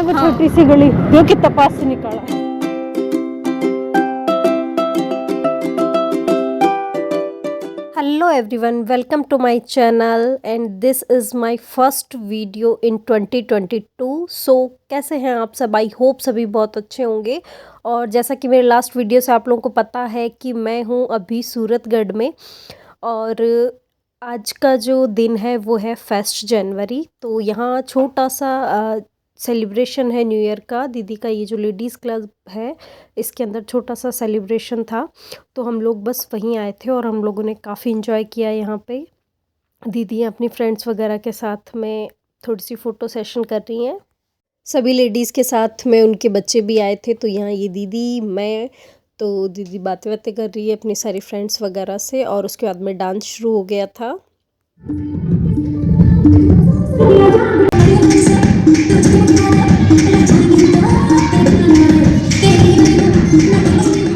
वो छोटी सी गली जो कि तपास से निकाला। Hello everyone, welcome to my channel and this is my first video in 2022. So कैसे हैं आप सब? आई होप सभी बहुत अच्छे होंगे। और जैसा कि मेरे लास्ट वीडियो से आप लोगों को पता है कि मैं हूँ अभी सूरतगढ़ में और आज का जो दिन है वो है 1 जनवरी। तो यहाँ छोटा सा सेलिब्रेशन है न्यू ईयर का। दीदी का ये जो लेडीज़ क्लब है इसके अंदर छोटा सा सेलिब्रेशन था, तो हम लोग बस वहीं आए थे और हम लोगों ने काफ़ी इन्जॉय किया यहाँ पे। दीदी अपनी फ्रेंड्स वगैरह के साथ में थोड़ी सी फ़ोटो सेशन कर रही हैं। सभी लेडीज़ के साथ में उनके बच्चे भी आए थे। तो यहाँ ये दीदी, मैं, तो दीदी बातें कर रही है अपनी सारी फ्रेंड्स वगैरह से और उसके बाद में डांस शुरू हो गया था।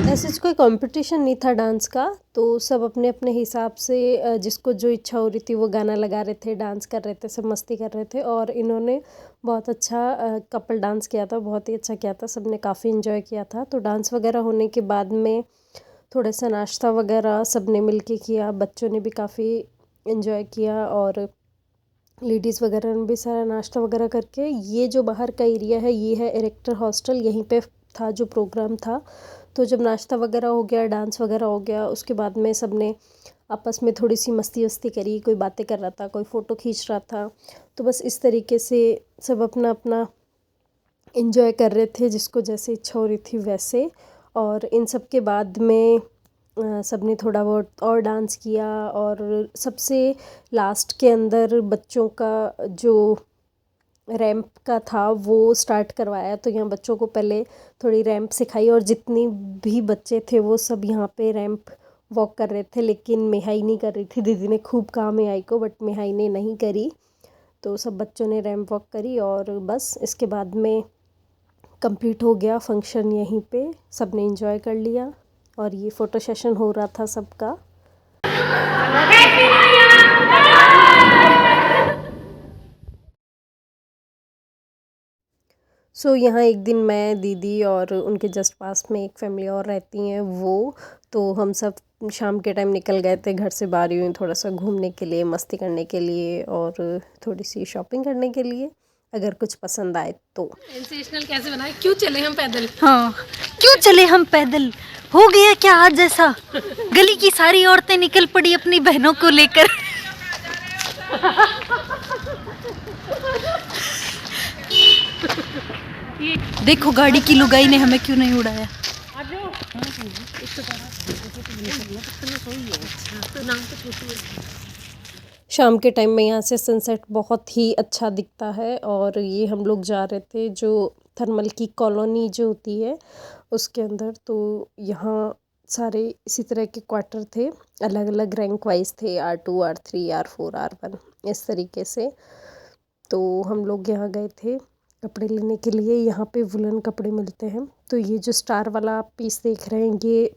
ऐसे कोई कंपटीशन नहीं था डांस का, तो सब अपने अपने हिसाब से जिसको जो इच्छा हो रही थी वो गाना लगा रहे थे, डांस कर रहे थे, सब मस्ती कर रहे थे। और इन्होंने बहुत अच्छा कपल डांस किया था, बहुत ही अच्छा किया था, सबने काफ़ी इन्जॉय किया था। तो डांस वगैरह होने के बाद में थोड़ा सा नाश्ता वगैरह सबने मिलके किया, बच्चों ने भी काफ़ी इन्जॉय किया और लेडीज़ वगैरह ने भी सारा नाश्ता वगैरह करके। ये जो बाहर का एरिया है ये है एरेक्टर हॉस्टल, यहीं पे था जो प्रोग्राम था। तो जब नाश्ता वगैरह हो गया, डांस वगैरह हो गया, उसके बाद में सब ने आपस में थोड़ी सी मस्ती वस्ती करी, कोई बातें कर रहा था, कोई फ़ोटो खींच रहा था। तो बस इस तरीके से सब अपना अपना इन्जॉय कर रहे थे, जिसको जैसे इच्छा हो रही थी वैसे। और इन सब के बाद में सब ने थोड़ा बहुत और डांस किया और सबसे लास्ट के अंदर बच्चों का जो रैंप का था वो स्टार्ट करवाया। तो यहाँ बच्चों को पहले थोड़ी रैंप सिखाई और जितनी भी बच्चे थे वो सब यहाँ पे रैंप वॉक कर रहे थे, लेकिन मेहाई नहीं कर रही थी। दीदी ने खूब कहा मेहाई को, बट मेहाई ने नहीं करी। तो सब बच्चों ने रैंप वॉक करी और बस इसके बाद में कंप्लीट हो गया फंक्शन। यहीं पे सब ने एंजॉय कर लिया और ये फ़ोटो सेशन हो रहा था सबका। सो यहाँ एक दिन मैं, दीदी और उनके जस्ट पास में एक फैमिली और रहती हैं वो, तो हम सब शाम के टाइम निकल गए थे घर से बाहर यूँ थोड़ा सा घूमने के लिए, मस्ती करने के लिए और थोड़ी सी शॉपिंग करने के लिए, अगर कुछ पसंद आए तो। सेंसेशनल कैसे बनाए? क्यों चले हम पैदल? हाँ, क्यों चले हम पैदल? हो गया क्या आज ऐसा? गली की सारी औरतें निकल पड़ी अपनी बहनों को लेकर। देखो गाड़ी की लुगाई ने हमें क्यों नहीं उड़ाया। शाम के टाइम में यहाँ से सनसेट बहुत ही अच्छा दिखता है और ये हम लोग जा रहे थे जो थर्मल की कॉलोनी जो होती है उसके अंदर। तो यहाँ सारे इसी तरह के क्वार्टर थे, अलग अलग रैंक वाइज थे, R2 R3 R4 R1 इस तरीके से। तो हम लोग यहाँ गए थे कपड़े लेने के लिए। यहाँ पे वुलन कपड़े मिलते हैं। तो ये जो स्टार वाला आप पीस देख रहे हैं ये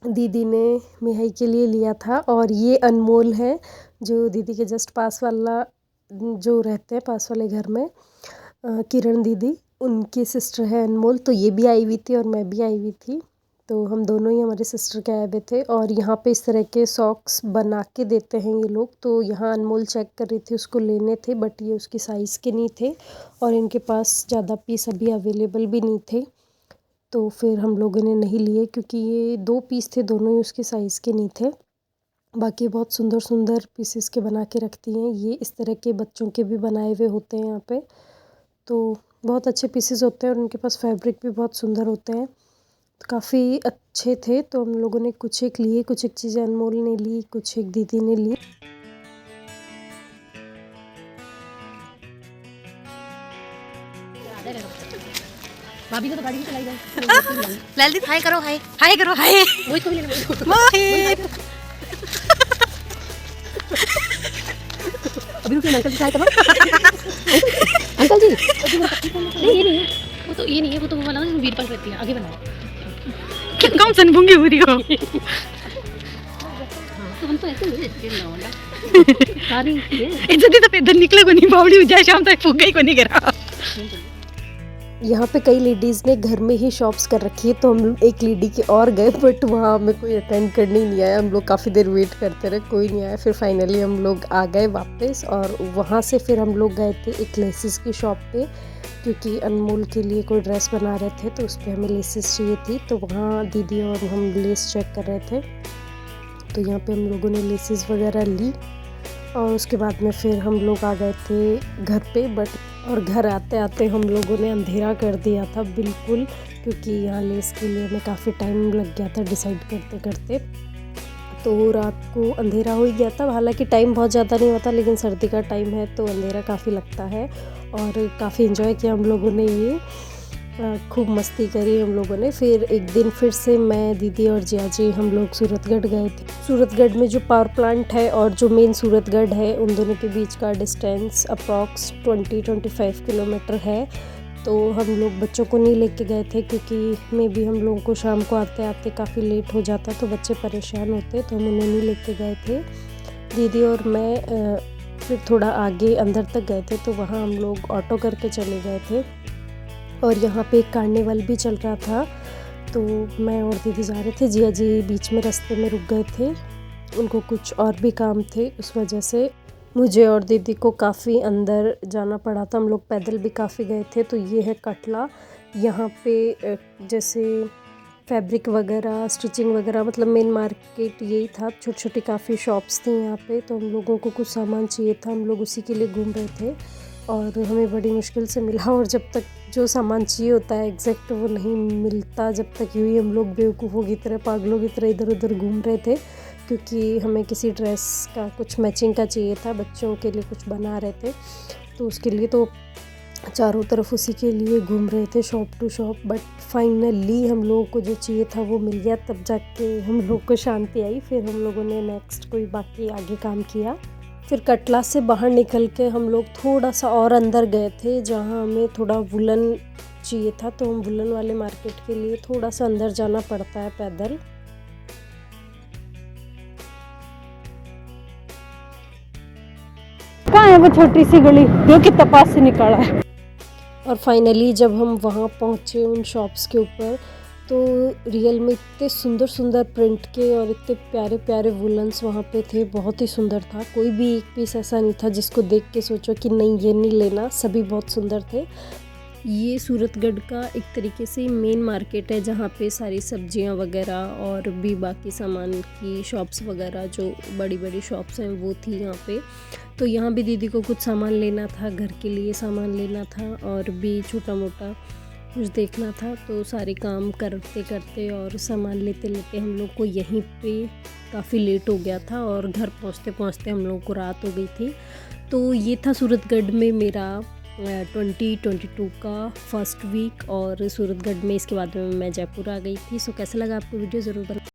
दीदी ने मेहाई के लिए लिया था और ये अनमोल है जो दीदी के जस्ट पास वाला जो रहते हैं पास वाले घर में, किरण दीदी, उनकी सिस्टर है अनमोल। तो ये भी आई हुई थी और मैं भी आई हुई थी, तो हम दोनों ही हमारे सिस्टर के आए हुए थे। और यहाँ पे इस तरह के सॉक्स बना के देते हैं ये लोग। तो यहाँ अनमोल चेक कर रही थी, उसको लेने थे बट ये उसकी साइज़ के नहीं थे और इनके पास ज़्यादा पीस अभी अवेलेबल भी नहीं थे। तो फिर हम लोगों ने नहीं लिए क्योंकि ये 2 पीस थे, दोनों ही उसके साइज़ के नहीं थे। बाकी बहुत सुंदर सुंदर पीसेस के बना के रखती हैं ये। इस तरह के बच्चों के भी बनाए हुए होते हैं यहाँ पे, तो बहुत अच्छे पीसेस होते हैं और उनके पास फैब्रिक भी बहुत सुंदर होते हैं। तो काफ़ी अच्छे थे। तो हम लोगों ने कुछ एक लिए, कुछ एक चीज़ें अनमोल ने ली, कुछ एक दीदी ने ली। भाभी को तो गाड़ी भी चलाई जाए। ललित हाय करो, हाय हाय करो, हाय मोहित को भी लेना। मोहित। अभी रुकिए, अंकल जी हाय करो। अंकल जी नहीं, ये नहीं है वो, तो ये नहीं है वो, तो वो वाला वीरपाल रहती है, आगे बनाओ। क्या कम सनभुंगी हो रही हो? तो हम तो ऐसे सारी इज्जत तो पैदल निकले को नहीं, बावड़ी हो जाए शाम तक फूक गई को नहीं करा। यहाँ पे कई लेडीज़ ने घर में ही शॉप्स कर रखी है, तो हम एक लेडी के और गए, बट वहाँ हमें कोई अटेंड करने ही नहीं आया। हम लोग काफ़ी देर वेट करते रहे, कोई नहीं आया। फिर फाइनली हम लोग आ गए वापस, और वहाँ से फिर हम लोग गए थे एक लेसिस की शॉप पे, क्योंकि अनमोल के लिए कोई ड्रेस बना रहे थे, तो उस पर हमें लेसिस चाहिए थी। तो वहाँ दीदी और हम लेस चेक कर रहे थे, तो यहाँ पे हम लोगों ने लेसिस वगैरह ली, और उसके बाद में फिर हम लोग आ गए थे घर पे। और घर आते आते हम लोगों ने अंधेरा कर दिया था बिल्कुल, क्योंकि यहाँ लेस के लिए हमें काफ़ी टाइम लग गया था डिसाइड करते करते। तो रात को अंधेरा हो ही गया था। हालांकि टाइम बहुत ज़्यादा नहीं होता, लेकिन सर्दी का टाइम है तो अंधेरा काफ़ी लगता है। और काफ़ी इन्जॉय किया हम लोगों ने, ये खूब मस्ती करी हम लोगों ने। फिर एक दिन फिर से मैं, दीदी और जिया जी हम लोग सूरतगढ़ गए थे। सूरतगढ़ में जो पावर प्लांट है और जो मेन सूरतगढ़ है, उन दोनों के बीच का डिस्टेंस अप्रॉक्स 20-25 किलोमीटर है। तो हम लोग बच्चों को नहीं लेके गए थे, क्योंकि मे भी हम लोगों को शाम को आते आते काफ़ी लेट हो जाता, तो बच्चे परेशान होते, तो हम उन्हें नहीं लेके गए थे। दीदी और मैं फिर थोड़ा आगे अंदर तक गए थे, तो वहाँ हम लोग ऑटो करके चले गए थे। और यहाँ पे एक कार्निवल भी चल रहा था, तो मैं और दीदी जा रहे थे। जिया जी बीच में रास्ते में रुक गए थे, उनको कुछ और भी काम थे, उस वजह से मुझे और दीदी को काफ़ी अंदर जाना पड़ा था। हम लोग पैदल भी काफ़ी गए थे। तो ये है कटला। यहाँ पे जैसे फैब्रिक वगैरह, स्टिचिंग वगैरह, मतलब मेन मार्केट यही था। छोटी छोटी काफ़ी शॉप्स थी यहाँ पे। तो हम लोगों को कुछ सामान चाहिए था, हम लोग उसी के लिए घूम रहे थे, और हमें बड़ी मुश्किल से मिला। और जब तक जो सामान चाहिए होता है एग्जैक्ट वो नहीं मिलता, जब तक यूँ ही हम लोग बेवकूफ़ों की तरह, पागलों की तरह इधर उधर घूम रहे थे, क्योंकि हमें किसी ड्रेस का कुछ मैचिंग का चाहिए था, बच्चों के लिए कुछ बना रहे थे, तो उसके लिए तो चारों तरफ उसी के लिए घूम रहे थे, shop to shop. But finally हम लोगों को जो चाहिए था वो मिल गया, तब जाके हम लोग को शांति आई। फिर हम लोगों ने नेक्स्ट कोई बाकी आगे काम किया। फिर कटला से बाहर निकल के हम लोग थोड़ा सा और अंदर गए थे, जहाँ हमें थोड़ा वुलन चाहिए था, तो हम वुलन वाले मार्केट के लिए थोड़ा सा अंदर जाना पड़ता है पैदल। कहाँ है वो छोटी सी गली जो कि तपास से निकाला है। और फाइनली जब हम वहाँ पहुँचे उन शॉप्स के ऊपर, तो रियल में इतने सुंदर सुंदर प्रिंट के और इतने प्यारे प्यारे वुलन्स वहाँ पे थे, बहुत ही सुंदर था। कोई भी एक पीस ऐसा नहीं था जिसको देख के सोचो कि नहीं ये नहीं लेना, सभी बहुत सुंदर थे। ये सूरतगढ़ का एक तरीके से मेन मार्केट है, जहाँ पे सारी सब्जियाँ वगैरह और भी बाकी सामान की शॉप्स वगैरह, जो बड़ी बड़ी शॉप्स हैं वो थी यहाँ पे। तो यहाँ भी दीदी को कुछ सामान लेना था, घर के लिए सामान लेना था, और भी छोटा मोटा कुछ देखना था। तो सारे काम करते करते और सामान लेते लेते हम लोग को यहीं पे काफ़ी लेट हो गया था, और घर पहुँचते पहुँचते हम लोगों को रात हो गई थी। तो ये था सूरतगढ़ में मेरा 2022 का फर्स्ट वीक, और सूरतगढ़ में इसके बाद में मैं जयपुर आ गई थी। सो कैसा लगा आपको वीडियो ज़रूर बताएं।